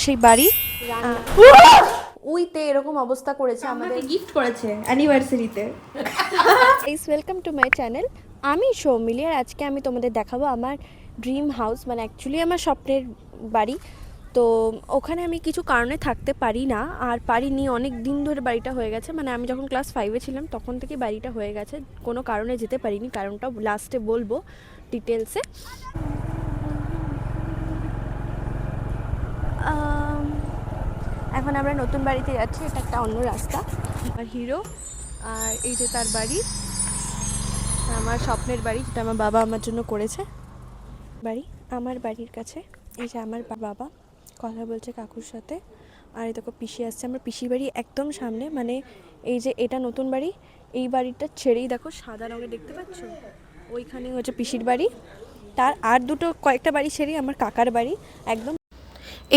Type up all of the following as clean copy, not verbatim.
সেই বাড়ি উইতে এরকম অবস্থা করেছে, আমাদের গিফট করেছে অ্যানিভার্সারিতে। Guys welcome to my channel. আমি সৌমিলি, আর আজকে আমি তোমাদের দেখাবো আমার ড্রিম হাউস, মানে অ্যাকচুয়ালি আমার স্বপ্নের বাড়ি। তো ওখানে আমি কিছু কারণে থাকতে পারি না, আর পারিনি, অনেক দিন ধরে বাড়িটা হয়ে গেছে, মানে আমি যখন ক্লাস 5-এ ছিলাম তখন থেকে বাড়িটা হয়ে গেছে, কোনো কারণে যেতে পারিনি, কারণটা লাস্টে বলবো ডিটেলসে। এখন আমরা নতুন বাড়িতে যাচ্ছি, এটা একটা অন্য রাস্তা। আর হিরো, আর এই যে তার বাড়ি, আমার স্বপ্নের বাড়ি, যেটা আমার বাবা আমার জন্য করেছে। বাড়ি আমার বাড়ির কাছে, এই যে আমার বাবা কথা বলছে কাকুর সাথে, আর এই দেখো পিসি আসছে। আমার পিসির বাড়ি একদম সামনে, মানে এই যে এটা নতুন বাড়ি, এই বাড়িটা ছেড়েই দেখো সাদা রঙের দেখতে পাচ্ছ, ওইখানেই হচ্ছে পিসির বাড়ি। তার আর কয়েকটা বাড়ি ছেড়েই আমার কাকার বাড়ি একদম।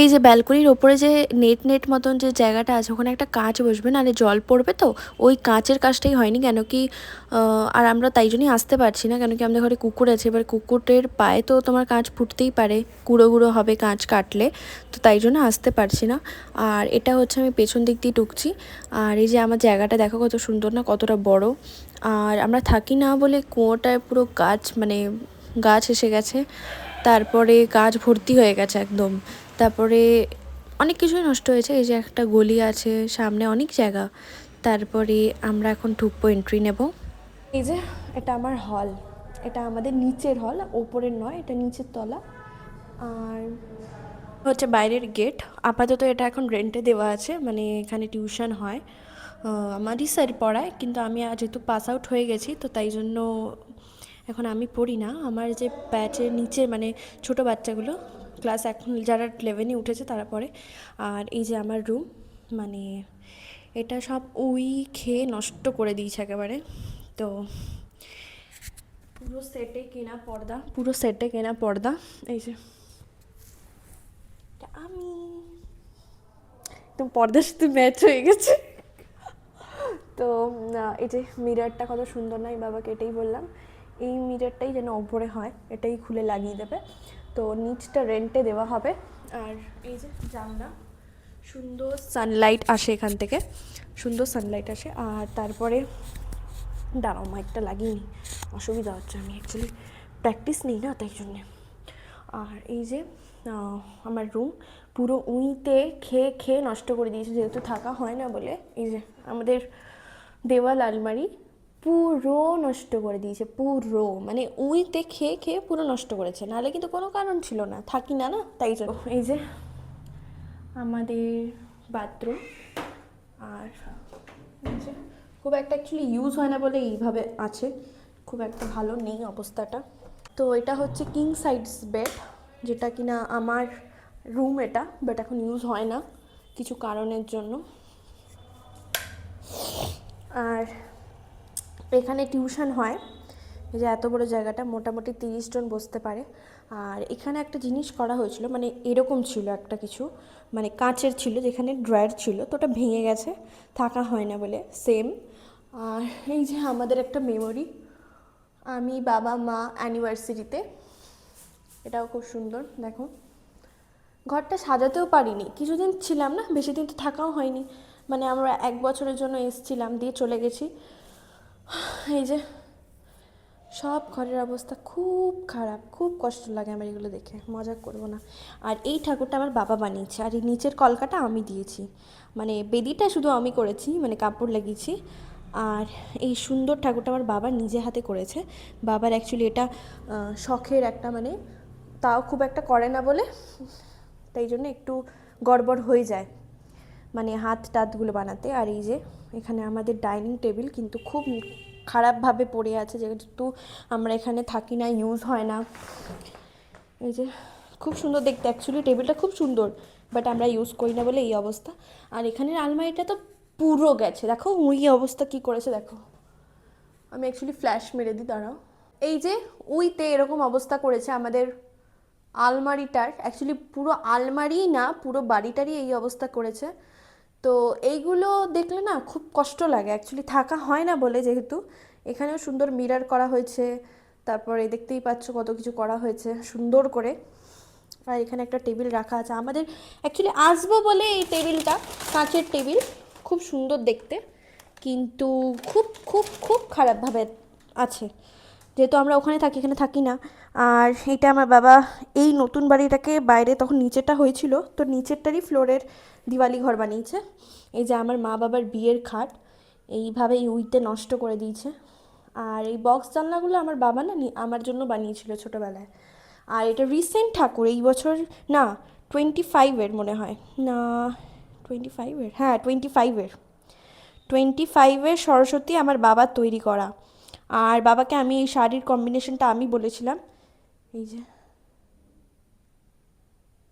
এই যে ব্যালকনির ওপরে যে নেট মতন যে জায়গাটা আছে, ওখানে একটা কাঁচ বসবে, নাহলে জল পড়বে, তো ওই কাঁচের কাজটাই হয়নি, কেন কি আর আমরা তাই জন্যই আসতে পারছি না, কেন কি আমাদের ঘরে কুকুর আছে। এবার কুকুরের পায়ে তো তোমার কাঁচ ফুটতেই পারে, গুঁড়ো গুঁড়ো হবে কাঁচ কাটলে, তো তাই জন্য আসতে পারছি না। আর এটা হচ্ছে আমি পেছন দিক দিয়ে ঢুকছি, আর এই যে আমার জায়গাটা দেখো কত সুন্দর না, কতটা বড়। আর আমরা থাকি না বলে কুয়োটায় পুরো গাছ, মানে গাছ এসে গেছে, তারপরে গাছ ভর্তি হয়ে গেছে একদম, তারপরে অনেক কিছুই নষ্ট হয়েছে। এই যে একটা গলি আছে সামনে, অনেক জায়গা। তারপরে আমরা এখন ঢুকবো, এন্ট্রি নেব। এই যে এটা আমার হল, এটা আমাদের নিচের হল, ওপরের নয়, এটা নিচের তলা। আর হচ্ছে বাইরের গেট। আপাতত এটা এখন রেন্টে দেওয়া আছে, মানে এখানে টিউশন হয়, আমারই স্যার পড়ায়, কিন্তু আমি যেহেতু পাস আউট হয়ে গেছি, তো তাই জন্য এখন আমি পড়ি না। আমার যে ব্যাচের নিচে, মানে ছোট বাচ্চাগুলো ক্লাস এখন যারা 11-এ উঠেছে তারা পড়ে। আর এই যে আমার রুম, মানে এটা সব উই খেয়ে নষ্ট করে দিয়েছে একেবারে। তো পুরো সেটে কেনা পর্দা, পুরো সেটে কেনা পর্দা। এই যে আমি একদম পর্দার সাথে ম্যাচ হয়ে গেছে। তো এই যে মিররটা কত সুন্দর, না, আমি বাবাকে এটাই বললাম, এই মিররটাই যেন ওপরে হয়, এটাই খুলে লাগিয়ে দেবে। তো নিচটা রেন্টে দেওয়া হবে। আর এই যে জানলা, সুন্দর সানলাইট আসে এখান থেকে, সুন্দর সানলাইট আসে। আর তারপরে দাঁড়াও, মাইকটা লাগিয়ে নিই, অসুবিধা হচ্ছে, আমি অ্যাকচুয়ালি প্র্যাকটিস নিই না, তাই জন্যে। আর এই যে আমার রুম পুরো উইতে খেয়ে খেয়ে নষ্ট করে দিয়েছে, যেহেতু থাকা হয় না বলে। এই যে আমাদের দেওয়াল আলমারি পুরো নষ্ট করে দিয়েছে, পুরো, মানে উইতে খেয়ে খেয়ে পুরো নষ্ট করেছে, নাহলে কিন্তু কোনো কারণ ছিল না, থাকি না, না, তাই জন্য। এই যে আমাদের বাথরুম, আর এই যে খুব একটা অ্যাকচুয়ালি ইউজ হয় না বলে এইভাবে আছে, খুব একটা ভালো নেই অবস্থাটা। তো এটা হচ্ছে কিং সাইজ বেড, যেটা কিনা আমার রুম এটা, বাট এখন ইউজ হয় না কিছু কারণের জন্য। আর এখানে টিউশন হয়, এই যে এত বড় জায়গাটা, মোটামুটি 30 জন বসতে পারে। আর এখানে একটা জিনিস করা হয়েছিল, মানে এরকম ছিল একটা কিছু, মানে কাঁচের ছিল, যেখানে ড্রয়ার ছিল, তো ওটা ভেঙে গেছে, থাকা হয় না বলে, সেম। আর এই যে আমাদের একটা মেমোরি, আমি বাবা মা অ্যানিভার্সারিতে, এটাও খুব সুন্দর দেখো। ঘরটা সাজাতেও পারিনি, কিছুদিন ছিলাম না, বেশি দিন তো থাকাও হয়নি, মানে আমরা 1 বছরের জন্য এসেছিলাম, দিয়ে চলে গেছি। এই যে সব ঘরের অবস্থা খুব খারাপ, খুব কষ্ট লাগে আমার এগুলো দেখে, মজা করবো না। আর এই ঠাকুরটা আমার বাবা বানিয়েছে, আর এই নিচের কলকাটা আমি দিয়েছি, মানে বেদিটা শুধু আমি করেছি, মানে কাপড় লাগিয়েছি। আর এই সুন্দর ঠাকুরটা আমার বাবা নিজে হাতে করেছে। বাবার অ্যাকচুয়ালি এটা শখের একটা, মানে তাও খুব একটা করে না বলে, তাই জন্য একটু গড়বড় হয়ে যায়, মানে হাত টাতগুলো বানাতে। আর এই যে এখানে আমাদের ডাইনিং টেবিল কিন্তু খুব খারাপভাবে পড়ে আছে, যেহেতু আমরা এখানে থাকি না, ইউজ হয় না। এই যে খুব সুন্দর দেখতে, অ্যাকচুয়ালি টেবিলটা খুব সুন্দর, বাট আমরা ইউজ করি না বলে এই অবস্থা। আর এখানের আলমারিটা তো পুরো গেছে, দেখো ওই অবস্থা কি করেছে দেখো। আমি অ্যাকচুয়ালি ফ্ল্যাশ মেরে দিই, দাঁড়াও। এই যে উইতে এরকম অবস্থা করেছে আমাদের আলমারিটার, অ্যাকচুয়ালি পুরো আলমারি না, পুরো বাড়িটারই এই অবস্থা করেছে। তো এইগুলো দেখলে না খুব কষ্ট লাগে, অ্যাকচুয়ালি থাকা হয় না বলে, যেহেতু এখানেও সুন্দর মিরর করা হয়েছে, তারপরে দেখতেই পাচ্ছ কত কিছু করা হয়েছে সুন্দর করে। আর এখানে একটা টেবিল রাখা আছে আমাদের, অ্যাকচুয়ালি আসবো বলে এই টেবিলটা, কাঁচের টেবিল, খুব সুন্দর দেখতে, কিন্তু খুব খুব খুব খারাপভাবে আছে, যেহেতু আমরা ওখানে থাকি, এখানে থাকি না। আর এটা আমার বাবা এই নতুন বাড়িটাকে, বাইরে তখন নিচেরটা হয়েছিল, তো নিচেরটারই ফ্লোরের দিওয়ালি ঘর বানিয়েছে। এই যে আমার মা বাবার বিয়ের খাট এইভাবে এই উইতে নষ্ট করে দিয়েছে। আর এই বক্স জানলাগুলো আমার বাবা না আমার জন্য বানিয়েছিল ছোটোবেলায়। আর এটা রিসেন্ট ঠাকুর, এই বছর না 25-এর মনে হয়, না 25-এর, হ্যাঁ 25-এর সরস্বতী আমার বাবার তৈরি করা। আর বাবাকে আমি এই শাড়ির কম্বিনেশনটা আমি বলেছিলাম, এই যে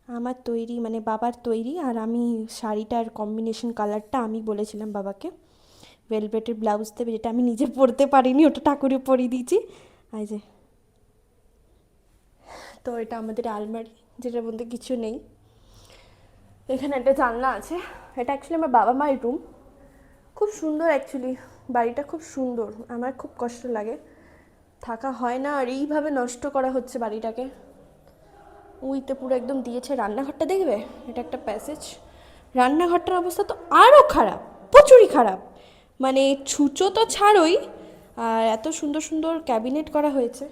আমার তৈরি মানে বাবার তৈরি, আর আমি শাড়িটার কম্বিনেশন কালারটা আমি বলেছিলাম বাবাকে, ভেলভেটের ব্লাউজ দেবে, যেটা আমি নিজে পরতে পারিনি, ওটা ঠাকুরে পরিয়ে দিয়েছি। এই যে, তো এটা আমাদের আলমারি, যেটার মধ্যে কিছু নেই। এখানে একটা জানলা আছে, এটা অ্যাকচুয়ালি আমার বাবা মায়ের রুম। খুব সুন্দর অ্যাকচুয়ালি, বাড়িটা খুব সুন্দর, আমার খুব কষ্ট লাগে, থাকা হয় না, আর এইভাবে নষ্ট করা হচ্ছে বাড়িটাকে। উইতে পুরো একদম দিয়েছে। রান্নাঘরটা দেখবে, এটা একটা প্যাসেজ, রান্নাঘরটার অবস্থা তো আরও খারাপ, প্রচুরই খারাপ, মানে ছুঁচো তো ছাড়োই, আর এত সুন্দর সুন্দর ক্যাবিনেট করা হয়েছে।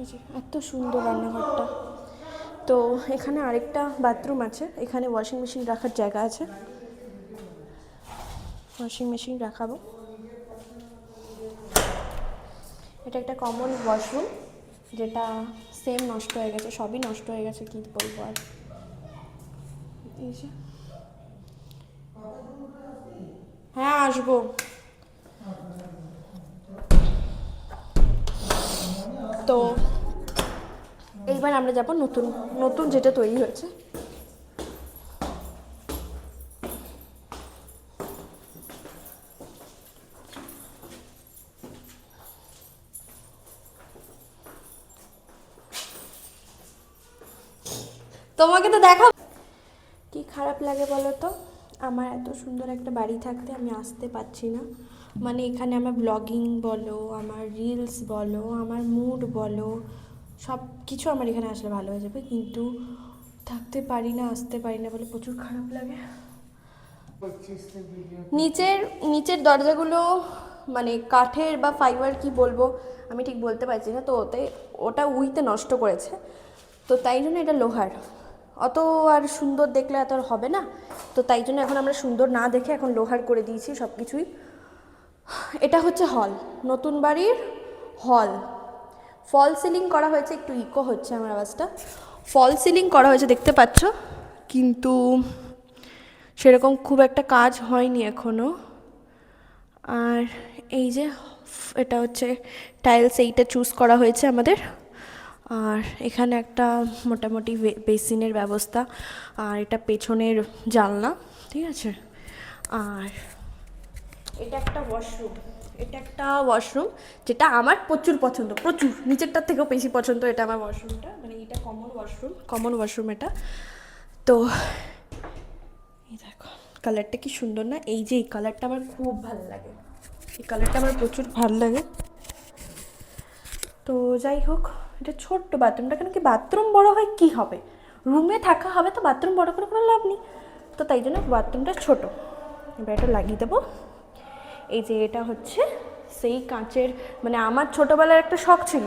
এই যে এত সুন্দর রান্নাঘরটা। তো এখানে আরেকটা বাথরুম আছে, এখানে ওয়াশিং মেশিন রাখার জায়গা আছে, ওয়াশিং মেশিন রাখাবো। এটা একটা কমন ওয়াশরুম, যেটা সেম নষ্ট হয়ে গেছে, সবই নষ্ট হয়ে গেছে, কী বলবো আর। এই যে, হ্যাঁ আসবো। তো এইবার আমরা যাব নতুন নতুন যেটা তৈরি হয়েছে। তোমাকে তো দেখা, কি খারাপ লাগে বলো তো, আমার এত সুন্দর একটা বাড়ি থাকতে আমি আসতে পারছি না। মানে এখানে আমার ব্লগিং বলো, আমার রিলস বলো, আমার মুড বলো, সব কিছু আমার এখানে আসলে ভালো হয়ে যাবে, কিন্তু থাকতে পারি না, আসতে পারি না বলে প্রচুর খারাপ লাগে। নিচের নিচের দরজাগুলো মানে কাঠের বা ফাইবার কি বলবো আমি ঠিক বলতে পারছি না, তো ওটা উইতে নষ্ট করেছে, তো তাই জন্য এটা লোহার, অত আর সুন্দর দেখলে এত আর হবে না, তো তাই জন্য এখন আমরা সুন্দর না দেখে এখন লোহার করে দিয়েছি সব কিছুই। এটা হচ্ছে হল, নতুন বাড়ির হল, ফল সিলিং করা হয়েছে, একটু ইকো হচ্ছে আমার আওয়াজটা, ফল সিলিং করা হয়েছে দেখতে পাচ্ছ, কিন্তু সেরকম খুব একটা কাজ হয়নি এখনও। আর এই যে এটা হচ্ছে টাইলস, এইটা চুজ করা হয়েছে আমাদের। আর এখানে একটা মোটামুটি বেসিনের ব্যবস্থা, আর এটা পেছনের জানলা, ঠিক আছে। আর এটা একটা ওয়াশরুম, এটা একটা ওয়াশরুম যেটা আমার প্রচুর পছন্দ, প্রচুর, নিচেরটার থেকেও বেশি পছন্দ এটা আমার ওয়াশরুমটা, মানে এটা কমন ওয়াশরুম এটা। তো এই দেখো কালারটা কি সুন্দর না, এই যে এই কালারটা আমার খুব ভালো লাগে, এই কালারটা আমার প্রচুর ভালো লাগে। তো যাই হোক, এটা ছোট্ট বাথরুমটা, কেন কি বাথরুম বড় হয় কি হবে, রুমে থাকা হবে তো বাথরুম বড় করে কোনো লাভ নেই, তো তাই জন্য বাথরুমটা ছোট। এবার এটা লাগিয়ে দেবো। এই যে এটা হচ্ছে সেই কাঁচের, মানে আমার ছোটোবেলার একটা শখ ছিল,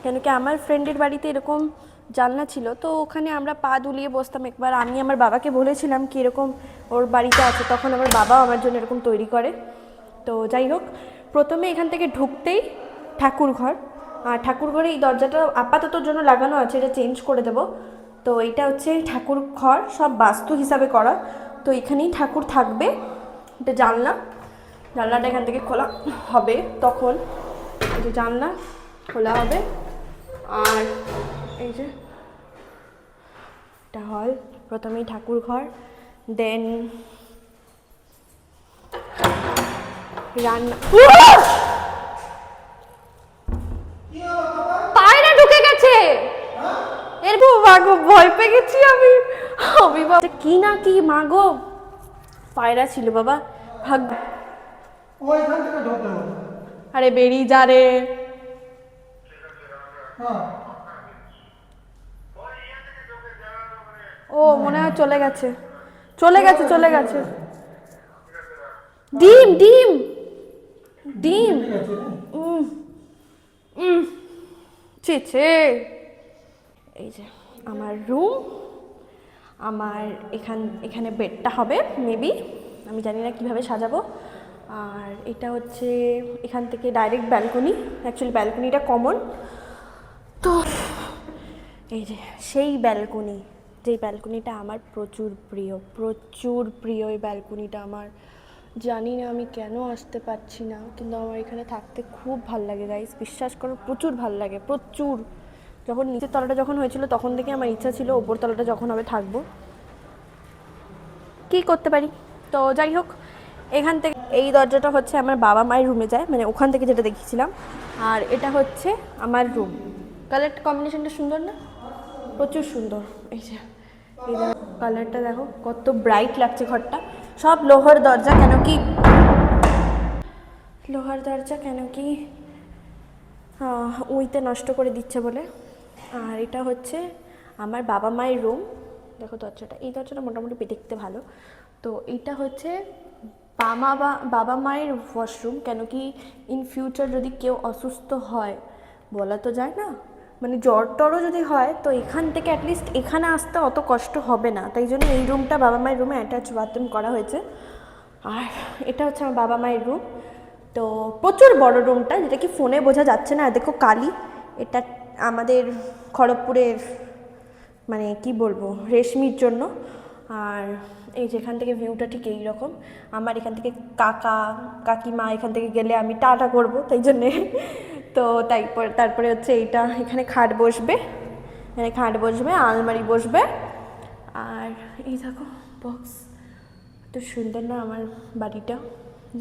কেন কি আমার ফ্রেন্ডের বাড়িতে এরকম জানলা ছিল, তো ওখানে আমরা পা দুলিয়ে বসতাম। একবার আমি আমার বাবাকে বলেছিলাম কি এরকম ওর বাড়িতে আছে, তখন আমার বাবা আমার জন্য এরকম তৈরি করে। তো যাই হোক, প্রথমে এখান থেকে ঢুকতেই ঠাকুর ঘর, আর ঠাকুর ঘরে এই দরজাটা আপাততর জন্য লাগানো আছে, এটা চেঞ্জ করে দেব। তো এইটা হচ্ছে ঠাকুর ঘর, সব বাস্তু হিসাবে করা, তো এখানেই ঠাকুর থাকবে। এটা জানলাটা এখান থেকে খোলা হবে, তখন এই যে জানলা খোলা হবে। আর এই যে এটা হল, প্রথমেই ঠাকুর ঘর, দেন রান্না, পায়রা ঢুকে গেছে, এর মাগো ভয় পেয়ে গেছি আমি, কি না কি মাগো, পায়রা ছিল বাবা, ভাগ্য ওইখান থেকে ঢোকে ও। আরে বেরিয়ে যা রে। হ্যাঁ ও মনে হয় চলে গেছে, চলে গেছে, চলে গেছে। ডিম ডিম ডিম। ঠিক আছে রে। ছি ছি। এই যে আমার রুম, আমার এখানে বেডটা হবে মেবি, আমি জানি না কিভাবে সাজাবো। আর এটা হচ্ছে এখান থেকে ডাইরেক্ট ব্যালকনি, অ্যাকচুয়ালি ব্যালকনিটা কমন। তো এই যে সেই ব্যালকনি, যেই ব্যালকনিটা আমার প্রচুর প্রিয়, প্রচুর প্রিয় এই ব্যালকনিটা আমার। জানি না আমি কেন আসতে পারছি না, কিন্তু আমার এখানে থাকতে খুব ভাল লাগে গাইস, বিশ্বাস করো প্রচুর ভাল লাগে, প্রচুর। যখন নিচের তলাটা যখন হয়েছিল তখন থেকে আমার ইচ্ছা ছিল ওপর তলাটা যখন হবে থাকবো, কি করতে পারি। তো যাই হোক, এখান থেকে এই দরজাটা হচ্ছে আমার বাবা মায়ের রুমে যায়, মানে ওখান থেকে যেটা দেখিয়েছিলাম। আর এটা হচ্ছে আমার রুম। কালার কম্বিনেশনটা সুন্দর না? প্রচুর সুন্দর। এই যে এই কালারটা দেখো কত ব্রাইট লাগছে ঘরটা। সব লোহার দরজা, কেন কি লোহার দরজা কেন কি উইতে নষ্ট করে দিচ্ছে বলে। আর এটা হচ্ছে আমার বাবা মায়ের রুম। দেখো দরজাটা, এই দরজাটা মোটামুটি দেখতে ভালো। তো এইটা হচ্ছে বাবা মায়ের ওয়াশরুম, কেন কি ইন ফিউচার যদি কেউ অসুস্থ হয়, বলা তো যায় না, মানে জ্বর টরও যদি হয় তো এখান থেকে অ্যাটলিস্ট এখানে আসতে অত কষ্ট হবে না, তাই জন্য এই রুমটা বাবা মায়ের রুমে অ্যাটাচ বাথরুম করা হয়েছে। আর এটা হচ্ছে আমার বাবা মায়ের রুম। তো প্রচুর বড় রুমটা, যেটা কি ফোনে বোঝা যাচ্ছে না। দেখো কালি, এটা আমাদের খড়গপুরের মানে কি বলবো রেশমির জন্য। আর এই যেখান থেকে ভিউটা ঠিক এইরকম। আমার এখান থেকে কাকিমা এখান থেকে গেলে আমি টাটা করবো, তাই জন্যে। তো তারপরে হচ্ছে এইটা, এখানে খাট বসবে, এখানে খাট বসবে, আলমারি বসবে। আর এই দেখো বক্স, এত সুন্দর না আমার বাড়িটা।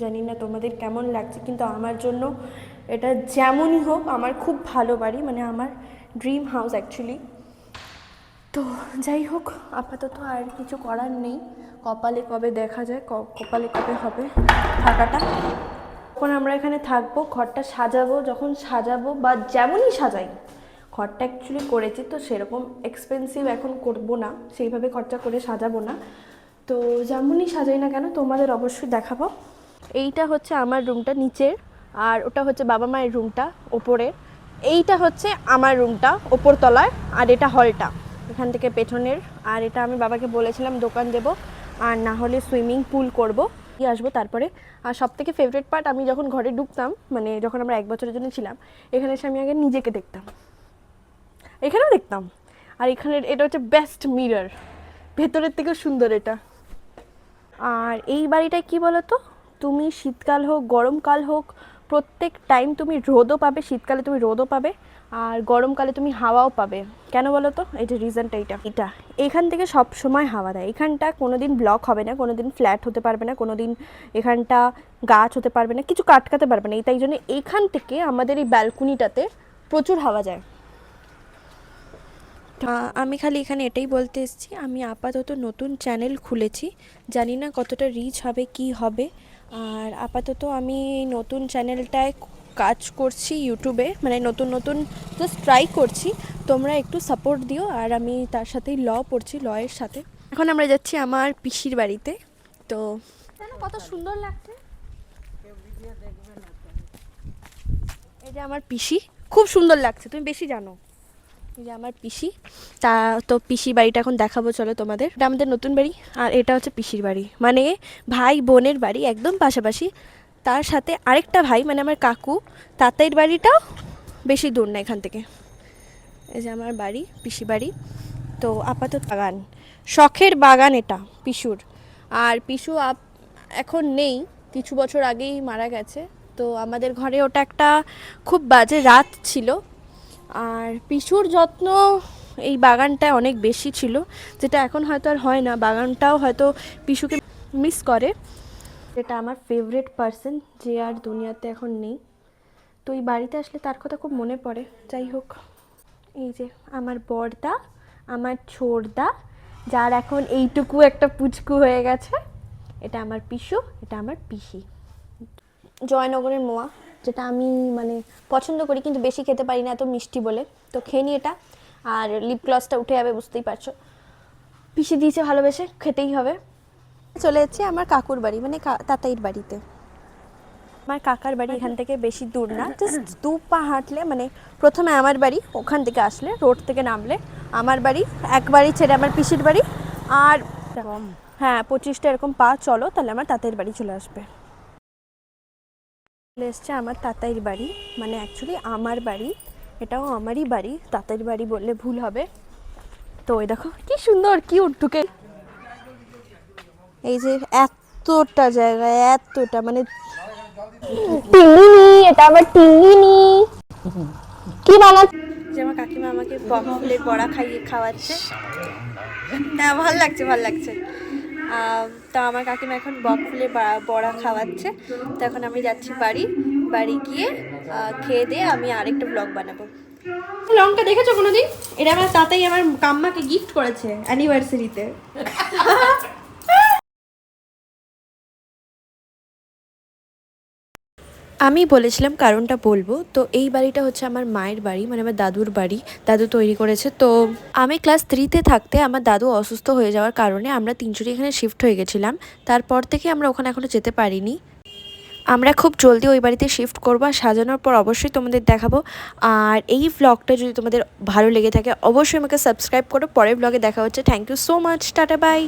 জানি না তোমাদের কেমন লাগছে, কিন্তু আমার জন্য এটা যেমনই হোক আমার খুব ভালো বাড়ি, মানে আমার ড্রিম হাউস অ্যাকচুয়ালি। তো যাই হোক, আপাতত আর কিছু করার নেই, কপালে কবে দেখা যায়, কপালে কবে হবে থাকাটা। যখন আমরা এখানে থাকবো, ঘরটা সাজাবো, যখন সাজাবো বা যেমনই সাজাই, ঘরটা অ্যাকচুয়ালি করেছি তো সেরকম এক্সপেন্সিভ এখন করবো না, সেইভাবে খরচা করে সাজাবো না। তো যেমনই সাজাই না কেন তোমাদের অবশ্যই দেখাবো। এইটা হচ্ছে আমার রুমটা নিচের, আর ওটা হচ্ছে বাবা মায়ের রুমটা ওপরের। এইটা হচ্ছে আমার রুমটা ওপর তলায়, আর এটা হলটা এখান থেকে পেছনের। আর এটা আমি বাবাকে বলেছিলাম দোকান দেব, আর না হলে সুইমিং পুল করব, দিয়ে আসবো তারপরে। আর সব থেকে ফেভারিট পার্ট, আমি যখন ঘরে ঢুকতাম, মানে যখন আমরা 1 বছরের জন্য ছিলাম এখানে এসে, আমি আগে নিজেকে দেখতাম, এখানেও দেখতাম। আর এখানের এটা হচ্ছে বেস্ট মিরর, ভেতরের থেকেও সুন্দর এটা। আর এই বাড়িটায় কি বলো তো, তুমি শীতকাল হোক গরমকাল হোক প্রত্যেক টাইম তুমি রোদও পাবে, শীতকালে তুমি রোদও পাবে, আর গরমকালে তুমি হাওয়াও পাবে। কেন বলো তো, এই যে রিজনটা এটা এখান থেকে সব সময় হাওয়া দেয়। এখানটা কোনো দিন ব্লক হবে না, কোনো দিন ফ্ল্যাট হতে পারবে না, কোনো দিন এখানটা গাছ হতে পারবে না, কিছু কাটকাতে পারবে না। তাই জন্য এইখান থেকে আমাদের এই ব্যালকনিটাতে প্রচুর হাওয়া যায়। আমি খালি এখানে এটাই বলতে এসেছি, আমি আপাতত নতুন চ্যানেল খুলেছি, জানি না কতটা রিচ হবে কি হবে। আর আপাতত আমি নতুন চ্যানেলটায় কাজ করছি ইউটিউবে, মানে নতুন জাস্ট ট্রাই করছি, তোমরা একটু সাপোর্ট দিও। আর আমি তার সাথেই পড়ছি, লয়ের সাথে। এখন আমরা যাচ্ছি আমার পিসির বাড়িতে। তো কত সুন্দর লাগছে, এই যে আমার পিসি, খুব সুন্দর লাগছে, তুমি বেশি জানো। এই যে আমার পিসি, তো পিসির বাড়িটা এখন দেখাবো চলো তোমাদের। এটা আমাদের নতুন বাড়ি, আর এটা হচ্ছে পিসির বাড়ি, মানে ভাই বোনের বাড়ি একদম পাশাপাশি। তার সাথে আরেকটা ভাই, মানে আমার কাকু, তাতাইয়ের বাড়িটাও বেশি দূর না এখান থেকে। এই যে আমার বাড়ি, পিসি বাড়ি। তো আপাতত বাগান, শখের বাগান এটা পিসুর। আর পিসু এখন নেই, কিছু বছর আগেই মারা গেছে। তো আমাদের ঘরে ওটা একটা খুব বাজে রাত ছিল। আর পিসুর যত্ন এই বাগানটায় অনেক বেশি ছিল, যেটা এখন হয়তো আর হয় না। বাগানটাও হয়তো পিসুকে মিস করে। যেটা আমার ফেভারিট পার্সন, যে আর দুনিয়াতে এখন নেই। তো এই বাড়িতে আসলে তার কথা খুব মনে পড়ে। যাই হোক, এই যে আমার বড়দা, আমার ছোড়দা, যার এখন এইটুকু একটা পুচকু হয়ে গেছে, এটা আমার পিসু, এটা আমার পিসি। জয়নগরের মোয়া, যেটা আমি মানে পছন্দ করি কিন্তু বেশি খেতে পারি না এত মিষ্টি বলে। তো খেয়ে নিই এটা, আর লিপ গ্লসটা উঠে যাবে বুঝতেই পারছো। পিষে দিয়েছে ভালোবেসে, খেতেই হবে। চলে যাচ্ছি আমার কাকুর বাড়ি, মানে তাতাইর বাড়িতে। আমার কাকার বাড়ি এখান থেকে বেশি দূর না, জাস্ট 2 পা হাঁটলে, মানে প্রথমে আমার বাড়ি, ওখান থেকে আসলে রোড থেকে নামলে আমার বাড়ি, এক বাড়ি ছেড়ে আমার পিসির বাড়ি, আর হ্যাঁ 25টা এরকম পা চলো তাহলে আমার তাতাইর বাড়ি চলে আসবে। চলে এসছে আমার তাতাইর বাড়ি, মানে অ্যাকচুয়ালি আমার বাড়ি, এটাও আমারই বাড়ি, তাতাইর বাড়ি বললে ভুল হবে। তো ওই দেখো কি সুন্দর কিউট, ঢুকে এই যে এতটা জায়গা, এতটা মানে টিঙ্গিনি, এটা আবার টিঙ্গিনি কি বানাচ্ছে, যে আমার কাকিমা আমাকে বক ফুলের বড়া খাওয়াচ্ছে। হ্যাঁ ভালো লাগছে, ভালো লাগছে। তো আমার কাকিমা এখন বক ফুলের বড়া খাওয়াচ্ছে। তো এখন আমি যাচ্ছি বাড়ি, বাড়ি গিয়ে খেয়ে দিয়ে আমি আরেকটা ব্লগ বানাবো। লঙ্কা দেখেছো কোনোদিন? এটা আমার তাতাই আমার কাম্মাকে গিফট করেছে অ্যানিভার্সারিতে। আমি বলেছিলাম কারণটা বলবো, তো এই বাড়িটা হচ্ছে আমার মায়ের বাড়ি, মানে আমার দাদুর বাড়ি, দাদু তৈরি করেছে। তো আমি ক্লাস 3-তে থাকতে আমার দাদু অসুস্থ হয়ে যাওয়ার কারণে আমরা তিনজনই এখানে শিফট হয়ে গেছিলাম। তারপর থেকে আমরা ওখানে এখনো যেতে পারিনি। আমরা খুব জলদি ওই বাড়িতে শিফট করবো, আর সাজানোর পর অবশ্যই তোমাদের দেখাবো। আর এই ভ্লগটা যদি তোমাদের ভালো লেগে থাকে অবশ্যই আমাকে সাবস্ক্রাইব করো। পরের ভ্লগে দেখা হচ্ছে। Thank you so much, tata by.